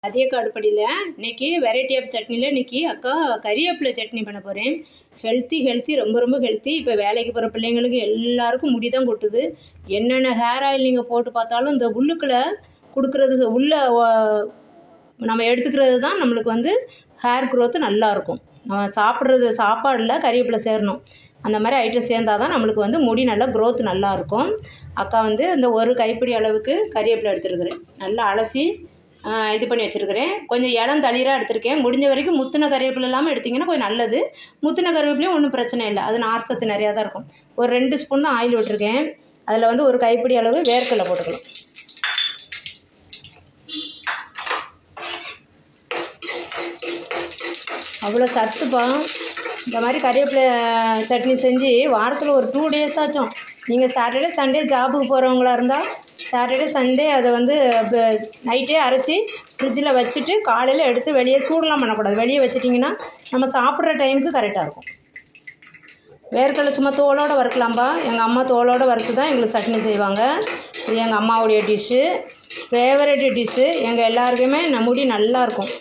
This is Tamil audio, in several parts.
அதிக அடுப்படியில் இன்றைக்கி வெரைட்டி ஆஃப் சட்னியில் இன்றைக்கி அக்கா கறிவேப்பிலை சட்னி பண்ண போகிறேன். ஹெல்த்தி ரொம்ப ரொம்ப ஹெல்த்தி. இப்போ வேலைக்கு போகிற பிள்ளைங்களுக்கு எல்லாருக்கும் முடி தான் கொட்டுது. என்னென்ன ஹேர் ஆயில் நீங்கள் போட்டு பார்த்தாலும் இந்த உள்ளுக்குள்ளே கொடுக்குறது உள்ளே நம்ம எடுத்துக்கிறது தான் நம்மளுக்கு வந்து ஹேர் க்ரோத்து நல்லாயிருக்கும். நம்ம சாப்பிட்றது சாப்பாடில் கறிவேப்பிலை சேரணும். அந்த மாதிரி ஐட்டம் சேர்ந்தால் தான் நம்மளுக்கு வந்து முடி நல்லா க்ரோத் நல்லாயிருக்கும். அக்கா வந்து இந்த ஒரு கைப்பிடி அளவுக்கு கறிவேப்பிலை எடுத்துருக்குறேன். நல்லா அலசி இது பண்ணி வச்சுருக்கிறேன். கொஞ்சம் இடம் தளிராக எடுத்திருக்கேன். முடிஞ்ச வரைக்கும் முத்தின கறிவேப்பிலை இல்லாமல் எடுத்திங்கன்னா கொஞ்சம் நல்லது. முத்தின கறிவேப்பிலையும் ஒன்றும் பிரச்சனை இல்லை, அது நார் சத்து நிறையா தான் இருக்கும். ஒரு 2 ஸ்பூன் தான் ஆயில் விட்டுருக்கேன். அதில் வந்து ஒரு கைப்பிடி அளவு வேர்க்கடலை போட்டுக்கலாம். அவ்வளோ சத்துப்பா. இந்த மாதிரி கறிவேப்பிலை சட்னி செஞ்சு வாரத்தில் ஒரு 2 டேஸ் ஆச்சும் நீங்கள் சாட்டர்டே சண்டே ஜாபுக்கு போகிறவங்களா இருந்தால் சாட்டர்டே சண்டே அதை வந்து நைட்டே அரைச்சி ஃப்ரிட்ஜில் வச்சுட்டு காலையில் எடுத்து வெளியே சூடெலாம் பண்ணக்கூடாது. வெளியே வச்சிட்டிங்கன்னா நம்ம சாப்பிட்ற டைமுக்கு கரெக்டாக இருக்கும். வேர்க்கடலை சும்மா தோலோடு வறுக்கலாம்பா. எங்கள் அம்மா தோலோடு வறுத்து தான் எங்களுக்கு சட்னி செய்வாங்க. இது எங்கள் அம்மாவுடைய டிஷ்ஷு, ஃபேவரட் டிஷ்ஷு. எங்கள் எல்லாருக்குமே முடி நல்லாயிருக்கும்.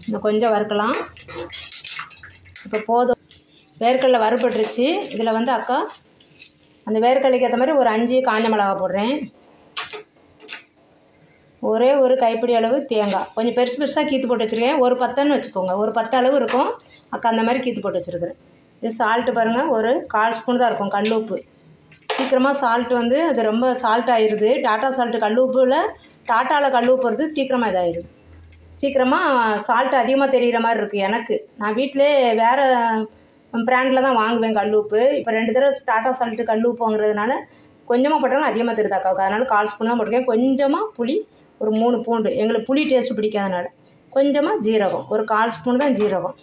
இன்னும் கொஞ்சம் வறுக்கலாம். இப்போ போதும். வேர்க்கடலை வறுபட்டுருச்சு. இதில் வந்து அக்கா அந்த வேர்க்கடலைக்கு ஏற்ற மாதிரி ஒரு 5 காஞ்ச மிளகா போடுறேன். ஒரே ஒரு கைப்பிடி அளவு தேங்காய் கொஞ்சம் பெருசு பெருசாக கீத்து போட்டு வச்சுருக்கேன். ஒரு 10ன்னு வச்சுக்கோங்க, ஒரு 10 அளவு இருக்கும். அக்கா அந்த மாதிரி கீத்து போட்டு வச்சுருக்கிறேன். இது சால்ட்டு பாருங்கள், ஒரு 1/4 ஸ்பூன் தான் இருக்கும். கல் உப்பு. சீக்கிரமாக சால்ட்டு வந்து அது ரொம்ப சால்ட் ஆயிடுது. டாட்டா சால்ட்டு கல் உப்பில் டாட்டாவில் கல் உப்பு வருது, சீக்கிரமாக இதாகிடுது. சீக்கிரமாக சால்ட்டு அதிகமாக தெரிகிற மாதிரி இருக்குது எனக்கு. நான் வீட்டிலே வேறு பிராண்டில் தான் வாங்குவேன் கல் உப்பு. இப்போ 2 தடவை டாட்டா சால்ட்டு கல் உப்பு வாங்குறதுனால கொஞ்சமாக போட்டாலும் அதிகமாக தெரியுதாக்காவுக்கு. அதனால் 1/4 ஸ்பூன் தான் போட்டிருக்கேன். கொஞ்சமாக புளி, ஒரு 3 பூண்டு. எங்களுக்கு புளி டேஸ்ட்டு பிடிக்காதனால கொஞ்சமாக ஜீரகம், ஒரு 1/4 ஸ்பூன் தான் ஜீரகம்.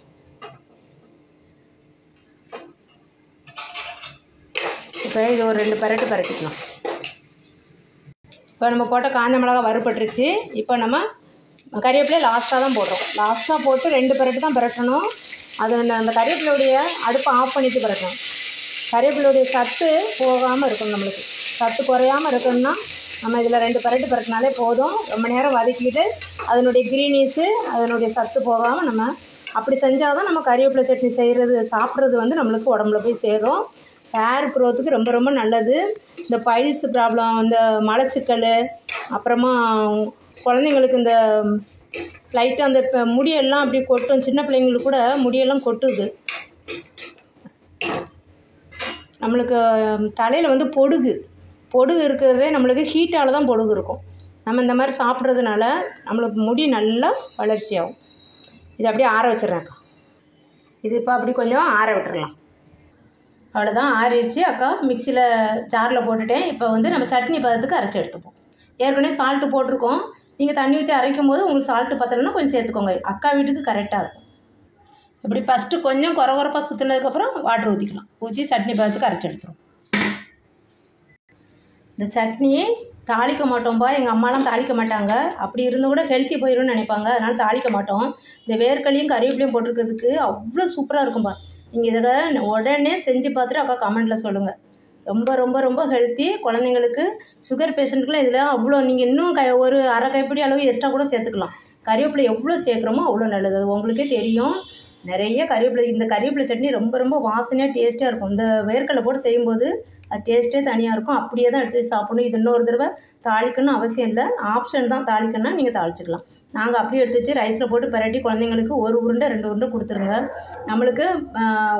இப்போ இது ஒரு 2 பரட்டிக்கலாம். இப்போ நம்ம போட்ட காஞ்ச மிளகா வறுபட்டுருச்சு. இப்போ நம்ம கறிவேப்பிலையை லாஸ்ட்டாக தான் போடுறோம். லாஸ்ட்டாக போட்டு 2 பரட்டு தான் பரட்டணும். அது அந்த கறிவேப்பிலையுடைய அடுப்பை ஆஃப் பண்ணிவிட்டு பரட்டணும். கறிவேப்பிலையுடைய சத்து போகாமல் இருக்கணும். நம்மளுக்கு சத்து குறையாமல் இருக்கணும்னா நம்ம இதில் 2 பரட்டு பரட்டினாலே போதும். ரொம்ப நேரம் வதக்கிட்டு அதனுடைய க்ரீனீஸு அதனுடைய சத்து போகாமல் நம்ம அப்படி செஞ்சால் தான் நம்ம கறிவேப்பிலை சட்னி செய்கிறது சாப்பிட்றது வந்து நம்மளுக்கு உடம்புல போய் சேரும். ஹேர் க்ரோத்துக்கு ரொம்ப ரொம்ப நல்லது. இந்த பைல்ஸ் ப்ராப்ளம், இந்த மலச்சிக்கல், அப்புறமா குழந்தைங்களுக்கு இந்த லைட்டாக அந்த முடியெல்லாம் அப்படி கொட்டும். சின்ன பிள்ளைங்களுக்கு கூட முடியெல்லாம் கொட்டுது. நம்மளுக்கு தலையில் வந்து பொடுகு இருக்கிறதே நம்மளுக்கு ஹீட்டால் தான் பொடுகு இருக்கும். நம்ம இந்த மாதிரி சாப்பிட்றதுனால நம்மளுக்கு முடி நல்லா வளர்ச்சியாகும். இது அப்படியே ஆற வச்சிட்றேன். இது இப்போ அப்படி கொஞ்சம் ஆற விட்டுறலாம். அவ்வளோதான், ஆறிடுச்சு. அக்கா மிக்சியில் ஜாரில் போட்டுட்டேன். இப்போ வந்து நம்ம சட்னி பதத்துக்கு அரைச்சி எடுத்துப்போம். ஏற்கனவே சால்ட்டு போட்டிருக்கோம். நீங்கள் தண்ணி ஊற்றி அரைக்கும் போது உங்களுக்கு சால்ட்டு பத்தலைன்னா கொஞ்சம் சேர்த்துக்கோங்க. அக்கா வீட்டுக்கு கரெக்டாக இருக்கும். இப்படி ஃபஸ்ட்டு கொஞ்சம் குறப்பாக சுற்றினதுக்கப்புறம் வாட்டர் ஊற்றிக்கலாம். ஊற்றி சட்னி பதத்துக்கு அரைச்சி எடுத்துரும். இந்த சட்னியை தாளிக்க மாட்டோம்பா. எங்கள் அம்மாலாம் தாளிக்க மாட்டாங்க. அப்படி இருந்து கூட ஹெல்த்தி போயிடும்னு நினைப்பாங்க. அதனால் தாளிக்க மாட்டோம். இந்த வேர்க்கடலையும் கறிவேப்பிலையும் போட்டிருக்கிறதுக்கு அவ்வளோ சூப்பராக இருக்கும்பா. நீங்கள் இதை உடனே செஞ்சு பார்த்துட்டு அக்கா கமெண்ட்டில் சொல்லுங்கள். ரொம்ப ரொம்ப ரொம்ப ஹெல்த்தி. குழந்தைங்களுக்கு, சுகர் பேஷண்ட்டுக்குலாம் இதில் அவ்வளோ நீங்கள் இன்னும் ஒரு அரை கைப்பிடி அளவு எக்ஸ்ட்ரா கூட சேர்த்துக்கலாம். கறிவேப்பிலை எவ்வளோ சேர்க்குறோமோ அவ்வளோ நல்லது. அது உங்களுக்கே தெரியும். நிறைய கறிவேப்பிலை, இந்த கறிவேப்பிலை சட்னி ரொம்ப ரொம்ப வாசனையாக டேஸ்ட்டாக இருக்கும். இந்த வேர்க்கடலை போட்டு செய்யும்போது அது டேஸ்ட்டே தனியாக இருக்கும். அப்படியே தான் எடுத்து வச்சு சாப்பிடணும். இது இன்னொரு தடவை தாளிக்கணும்னு அவசியம் இல்லை, ஆப்ஷன் தான். தாளிக்கணும்னா நீங்கள் தாளிச்சிக்கலாம். நாங்கள் அப்படியே எடுத்து வச்சு ரைஸில் போட்டு பரட்டி குழந்தைங்களுக்கு 1 உருண்டை 2 உருண்டை கொடுத்துருங்க. நம்மளுக்கு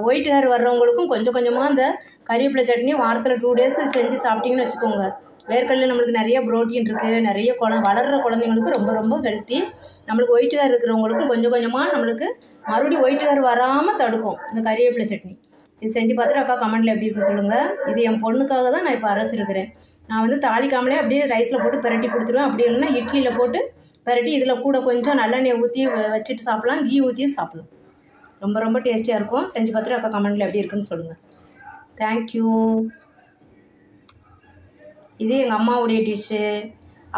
ஒயிட் ஹேர் வர்றவங்களுக்கும் கொஞ்சம் கொஞ்சமாக இந்த கறிவேப்பிலை சட்னி வாரத்தில் 2 டேஸ் செஞ்சு சாப்பிட்டிங்கன்னு வச்சுக்கோங்க. வேர்க்கடலை நம்மளுக்கு நிறைய ப்ரோட்டீன் இருக்குது. நிறைய வளர்கிற குழந்தைங்களுக்கு ரொம்ப ரொம்ப ஹெல்த்தி. நம்மளுக்கு ஒயிட் ஹேர் இருக்கிறவங்களுக்கும் கொஞ்சம் கொஞ்சமாக நம்மளுக்கு மறுபடியும் ஒயிட் ஹேர் வராமல் தடுக்கும் இந்த கறிவேப்பிலை சட்னி. இது செஞ்சு பார்த்துட்டு அக்கா கமெண்ட்டில் எப்படி இருக்குன்னு சொல்லுங்கள். இது என் பொண்ணுக்காக தான் நான் இப்போ அரைச்சிருக்கிறேன். நான் வந்து தாளிக்காமலே அப்படியே ரைஸில் போட்டு பரட்டி கொடுத்துருவேன். அப்படி இல்லைன்னா இட்லியில் போட்டு பரட்டி இதில் கூட கொஞ்சம் நல்லெண்ணெய் ஊற்றி வச்சுட்டு சாப்பிட்லாம். கீ ஊற்றியும் சாப்பிட்லாம். ரொம்ப ரொம்ப டேஸ்டியாக இருக்கும். செஞ்சு பார்த்துட்டு அக்கா கமெண்ட்டில் எப்படி இருக்குன்னு சொல்லுங்கள். தேங்க்யூ. இது எங்கள் அம்மாவுடைய டிஷ்ஷு.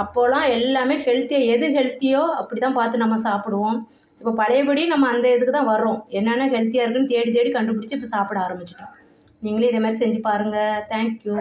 அப்போலாம் எல்லாமே ஹெல்த்தியாக, எது ஹெல்த்தியோ அப்படி தான் பார்த்து நம்ம சாப்பிடுவோம். இப்போ பழையபடி நம்ம அந்த இதுக்கு தான் வர்றோம். என்னென்ன ஹெல்த்தியாக இருக்குன்னு தேடி கண்டுபிடிச்சி இப்போ சாப்பிட ஆரம்பிச்சிட்டோம். நீங்களே இதே மாதிரி செஞ்சு பாருங்கள். தேங்க்யூ.